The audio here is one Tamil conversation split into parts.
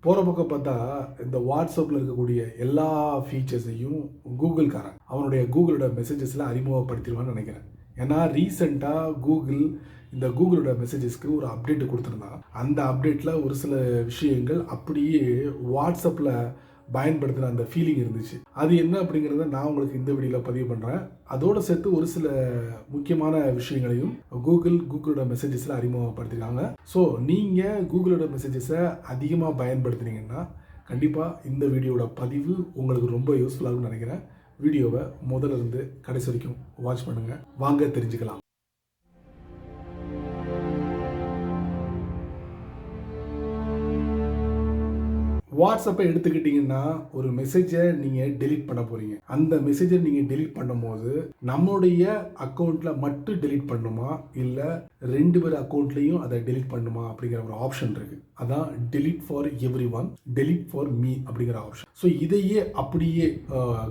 போகிற பக்கம் பார்த்தா இந்த வாட்ஸ்அப்பில் இருக்கக்கூடிய எல்லா ஃபீச்சர்ஸையும் கூகுள்காரன் அவனுடைய கூகுளோட மெசேஜஸில் அறிமுகப்படுத்திடுவான்னு நினைக்கிறேன். ஏன்னா ரீசெண்டாக இந்த கூகுளோட மெசேஜஸ்க்கு ஒரு அப்டேட் கொடுத்துருந்தான். அந்த அப்டேட்டில் ஒரு சில விஷயங்கள் அப்படியே வாட்ஸ்அப்பில் பயன்படுத்தின அந்த ஃபீலிங் இருந்துச்சு. அது என்ன அப்படிங்கிறத நான் உங்களுக்கு இந்த வீடியோவில் பதிவு பண்ணுறேன். அதோடு சேர்த்து ஒரு சில முக்கியமான விஷயங்களையும் கூகுளோட மெசேஜஸில் அறிமுகப்படுத்திருக்காங்க. ஸோ நீங்கள் கூகுளோட மெசேஜஸை அதிகமாக பயன்படுத்துனீங்கன்னா கண்டிப்பாக இந்த வீடியோட பதிவு உங்களுக்கு ரொம்ப யூஸ்ஃபுல்லாகும்னு நினைக்கிறேன். வீடியோவை முதல்ல இருந்து கடைசி வரைக்கும் வாட்ச் பண்ணுங்கள். வாங்க தெரிஞ்சுக்கலாம். வாட்ஸ்அப்பை எடுத்துக்கிட்டிங்கன்னா ஒரு மெசேஜை நீங்கள் டெலீட் பண்ண போகிறீங்க. அந்த மெசேஜை நீங்கள் டெலீட் பண்ணும்போது நம்மளுடைய அக்கௌண்ட்டில் மட்டும் டெலீட் பண்ணுமா இல்லை 2 பேர் அக்கௌண்ட்லேயும் அதை டெலீட் பண்ணுமா அப்படிங்கிற ஒரு ஆப்ஷன் இருக்குது. அதான் delete for every one, delete for me அப்படிங்கிற ஆப்ஷன். ஸோ இதையே அப்படியே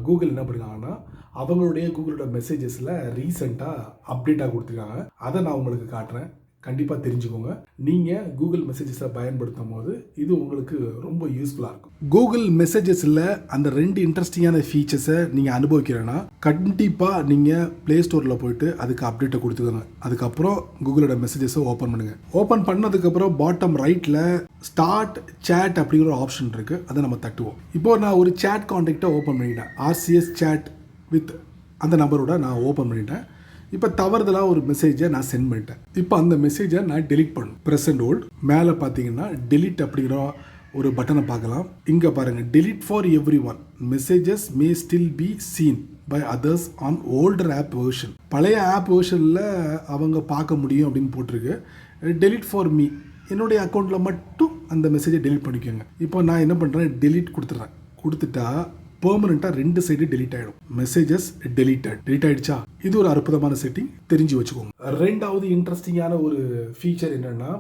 கூகுள் என்ன பண்ணிருக்காங்கன்னா அவங்களுடைய கூகுளோட மெசேஜஸில் ரீசெண்டாக அப்டேட்டாக கொடுத்துருக்காங்க. அதை நான் உங்களுக்கு காட்டுறேன். கண்டிப்பாக தெரிஞ்சுக்கோங்க. நீங்கள் கூகுள் மெசேஜஸை பயன்படுத்தும் போது இது உங்களுக்கு ரொம்ப யூஸ்ஃபுல்லாக இருக்கும். கூகுள் மெசேஜஸில் அந்த 2 இன்ட்ரெஸ்டிங்கான ஃபீச்சர்ஸை நீங்கள் அனுபவிக்கிறேன்னா கண்டிப்பாக நீங்கள் ப்ளே ஸ்டோரில் போயிட்டு அதுக்கு அப்டேட்டை கொடுத்துக்கோங்க. அதுக்கப்புறம் கூகுளோட மெசேஜஸை ஓப்பன் பண்ணுங்கள். ஓப்பன் பண்ணதுக்கப்புறம் பாட்டம் ரைட்டில் ஸ்டார்ட் சேட் அப்படிங்கிற ஒரு ஆப்ஷன் இருக்குது. அதை நம்ம தட்டுவோம். இப்போது நான் ஒரு சேட் கான்டாக்டை ஓப்பன் பண்ணிட்டேன். RCS சேட் வித் அந்த நம்பரோட நான் ஓப்பன் பண்ணிட்டேன். இப்போ தவறுதலாக ஒரு மெசேஜை நான் சென்ட் பண்ணிட்டேன். இப்போ அந்த மெசேஜை நான் டெலிட் பண்ணணும். Press and hold. மேலே பார்த்தீங்கன்னா டெலிட் அப்படிங்கிற ஒரு பட்டனை பார்க்கலாம். இங்கே பாருங்கள், delete for everyone, messages may still be seen by others on older app version. பழைய ஆப் வெர்ஷனில் அவங்க பார்க்க முடியும் அப்படின்னு போட்டிருக்கு. டெலிட் ஃபார் மீ, என்னுடைய அக்கௌண்ட்டில் மட்டும் அந்த மெசேஜை டெலிட் பண்ணிக்கோங்க. இப்போ நான் என்ன பண்ணுறேன், டெலிட் கொடுத்துட்றேன். கொடுத்துட்டா பெர்மனெண்ட்டாக 2 சைடு டெலிட் ஆகிடும். மெசேஜஸ் டெலிட் ஆகிடுச்சா? இது ஒரு அற்புதமான செட்டிங், தெரிஞ்சு வச்சுக்கோங்க. 2வது இன்ட்ரெஸ்டிங்கான ஒரு ஃபீச்சர் என்னென்னா,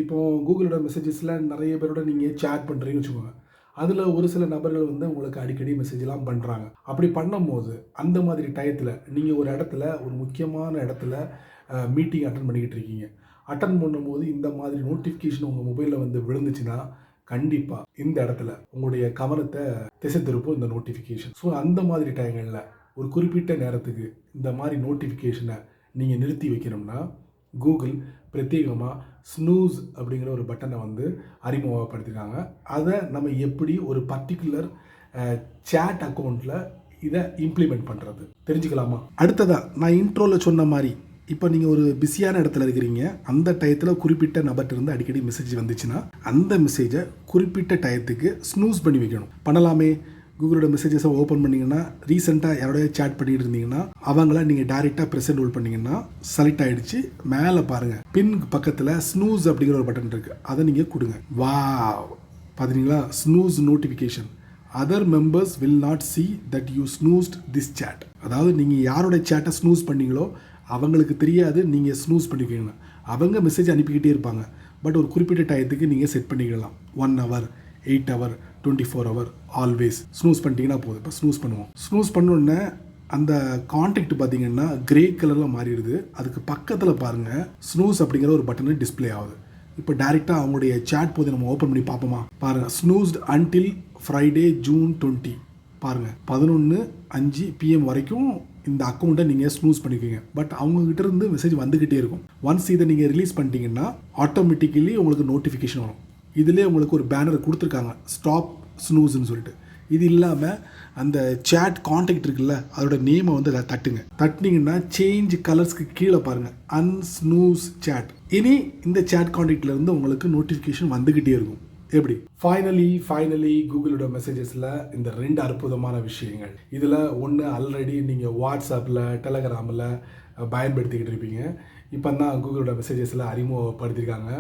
இப்போ கூகுளோட மெசேஜஸில் நிறைய பேரோட நீங்கள் சேட் பண்ணுறீங்கன்னு வச்சுக்கோங்க. அதில் ஒரு சில நபர்கள் உங்களுக்கு அடிக்கடி மெசேஜ்லாம் பண்ணுறாங்க. அப்படி பண்ணும்போது அந்த மாதிரி டயத்தில் நீங்கள் ஒரு முக்கியமான இடத்துல மீட்டிங் அட்டன் பண்ணிக்கிட்டு இருக்கீங்க. அட்டன் பண்ணும்போது இந்த மாதிரி நோட்டிஃபிகேஷன் உங்கள் மொபைலில் விழுந்துச்சுன்னா கண்டிப்பாக இந்த இடத்துல உங்களுடைய கவனத்தை திசை திருப்பும் இந்த நோட்டிஃபிகேஷன். ஸோ அந்த மாதிரி டைங்களில் ஒரு குறிப்பிட்ட நேரத்துக்கு இந்த மாதிரி நோட்டிஃபிகேஷனை நீங்கள் நிறுத்தி வைக்கணும்னா கூகுள் பிரத்யேகமாக ஸ்னூஸ் அப்படிங்கிற ஒரு பட்டனை அறிமுகப்படுத்திருக்காங்க. அதை நம்ம எப்படி ஒரு பர்டிகுலர் சேட் அக்கௌண்ட்டில் இதை இம்ப்ளிமெண்ட் பண்ணுறது தெரிஞ்சுக்கலாமா? அடுத்ததாக நான் இன்ட்ரோவில் சொன்ன மாதிரி இப்போ நீங்கள் ஒரு பிஸியான இடத்துல இருக்கிறீங்க. அந்த டயத்தில் குறிப்பிட்ட நபர்கிட்ட அடிக்கடி மெசேஜ் வந்துச்சுன்னா அந்த மெசேஜை குறிப்பிட்ட டயத்துக்கு ஸ்னூஸ் பண்ணி வைக்கணும். பண்ணலாமே. கூகுளோட மெசேஜஸை ஓப்பன் பண்ணிங்கன்னா ரீசெண்டாக யாரோடய சேட் பண்ணிட்டு இருந்தீங்கன்னா அவங்கள நீங்கள் டேரெக்டாக ப்ரெசென்ட் ஹோல்ட் பண்ணிங்கன்னா செலக்ட் ஆகிடுச்சு. மேலே பாருங்கள், பின் பக்கத்தில் ஸ்னூஸ் அப்படிங்கிற ஒரு பட்டன் இருக்குது. அதை நீங்கள் கொடுங்க. வா, பார்த்தீங்களா? Snooze notification. Other members will not see that you snoozed this chat. அதாவது நீங்கள் யாரோட சேட்டை ஸ்னூஸ் பண்ணீங்களோ அவங்களுக்கு தெரியாது நீங்கள் ஸ்னூஸ் பண்ணிக்கோங்க. அவங்க மெசேஜ் அனுப்பிக்கிட்டே இருப்பாங்க. பட் ஒரு குறிப்பிட்ட டயத்துக்கு நீங்கள் செட் பண்ணிக்கலாம். 1 hour, 8 hour, 24 hour, always snooze பண்ணிட்டீங்கன்னா போதும். இப்போ ஸ்னூஸ் பண்ணுவோம். ஸ்னூஸ் பண்ணோடனே அந்த கான்டாக்ட் பார்த்தீங்கன்னா கிரே கலரில் மாறிடுது. அதுக்கு பக்கத்தில் பாருங்கள் ஸ்னூஸ் அப்படிங்கிற ஒரு பட்டனு டிஸ்பிளே ஆகுது. இப்போ டேரெக்டாக அவங்களுடைய சேட் போது நம்ம ஓப்பன் பண்ணி பார்ப்போமா? பாருங்கள், ஸ்னூஸ்ட் அன்டில் ஃப்ரைடே June 20. பாருங்கள், 11:05 PM வரைக்கும் இந்த அக்கௌண்ட்டை நீங்கள் ஸ்னூஸ் பண்ணிக்கோங்க. பட் அவங்ககிட்ட இருந்து மெசேஜ் வந்துக்கிட்டே இருக்கும். ஒன்ஸ் இதை நீங்கள் ரிலீஸ் பண்ணிட்டீங்கன்னா ஆட்டோமேட்டிக்கலி உங்களுக்கு நோட்டிஃபிகேஷன் வரும். இதிலே உங்களுக்கு ஒரு பேனர் கொடுத்துருக்காங்க, ஸ்டாப் ஸ்னூஸ்ன்னு சொல்லிட்டு. இது இல்லாமல் அந்த சேட் கான்டாக்ட் இருக்குல்ல, அதோட நேமை அதை தட்டுங்க. தட்டினீங்கன்னா சேஞ்ச் கலர்ஸ்க்கு கீழே பாருங்கள், அன்ஸ்னூஸ் சேட். இனி இந்த சேட் கான்டாக்ட்லேருந்து உங்களுக்கு நோட்டிஃபிகேஷன் வந்துக்கிட்டே இருக்கும். எப்படி? ஃபைனலி கூகுளோட மெசேஜஸில் இந்த 2 அற்புதமான விஷயங்கள். இதில் ஒன்று ஆல்ரெடி நீங்கள் வாட்ஸ்அப்பில், டெலகிராமில் பயன்படுத்திக்கிட்டு இருப்பீங்க. இப்போ தான் கூகுளோட மெசேஜஸில் அறிமுகப்படுத்தியிருக்காங்க.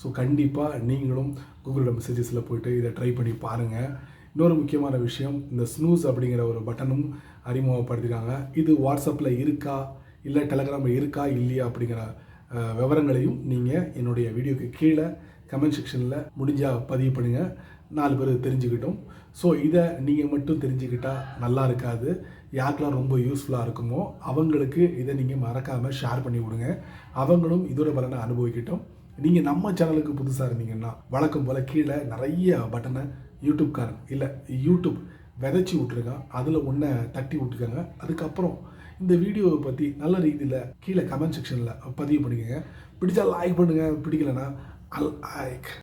ஸோ கண்டிப்பாக நீங்களும் கூகுளோட மெசேஜஸில் போய்ட்டு இதை ட்ரை பண்ணி பாருங்கள். இன்னொரு முக்கியமான விஷயம், இந்த ஸ்னூஸ் அப்படிங்கிற ஒரு பட்டனும் அறிமுகப்படுத்தியிருக்காங்க. இது வாட்ஸ்அப்பில் இருக்கா இல்லை டெலகிராமில் இருக்கா இல்லையா அப்படிங்கிற விவரங்களையும் நீங்கள் என்னுடைய வீடியோக்கு கீழே கமெண்ட் செக்ஷனில் முடிஞ்சால் பதிவு பண்ணுங்கள். 4 பேர் தெரிஞ்சுக்கிட்டோம். ஸோ இதை நீங்கள் மட்டும் தெரிஞ்சுக்கிட்டால் நல்லா இருக்காது. யாருக்கெல்லாம் ரொம்ப யூஸ்ஃபுல்லாக இருக்குமோ அவங்களுக்கு இதை நீங்கள் மறக்காமல் ஷேர் பண்ணி விடுங்க. அவங்களும் இதோட பலனை அனுபவிக்கட்டும். நீங்கள் நம்ம சேனலுக்கு புதுசாக இருந்தீங்கன்னா வழக்கம் போல் கீழே நிறைய பட்டனை யூடியூப்காரன் இல்லை யூடியூப் விதைச்சி விட்ருக்கான், அதில் ஒன்றை தட்டி விட்டுருக்காங்க. அதுக்கப்புறம் இந்த வீடியோவை பற்றி நல்ல ரீதியில் கீழே கமெண்ட் செக்ஷனில் பதிவு பண்ணிக்கோங்க. பிடிச்சா லைக் பண்ணுங்கள், பிடிக்கலைன்னா அல் லைக்.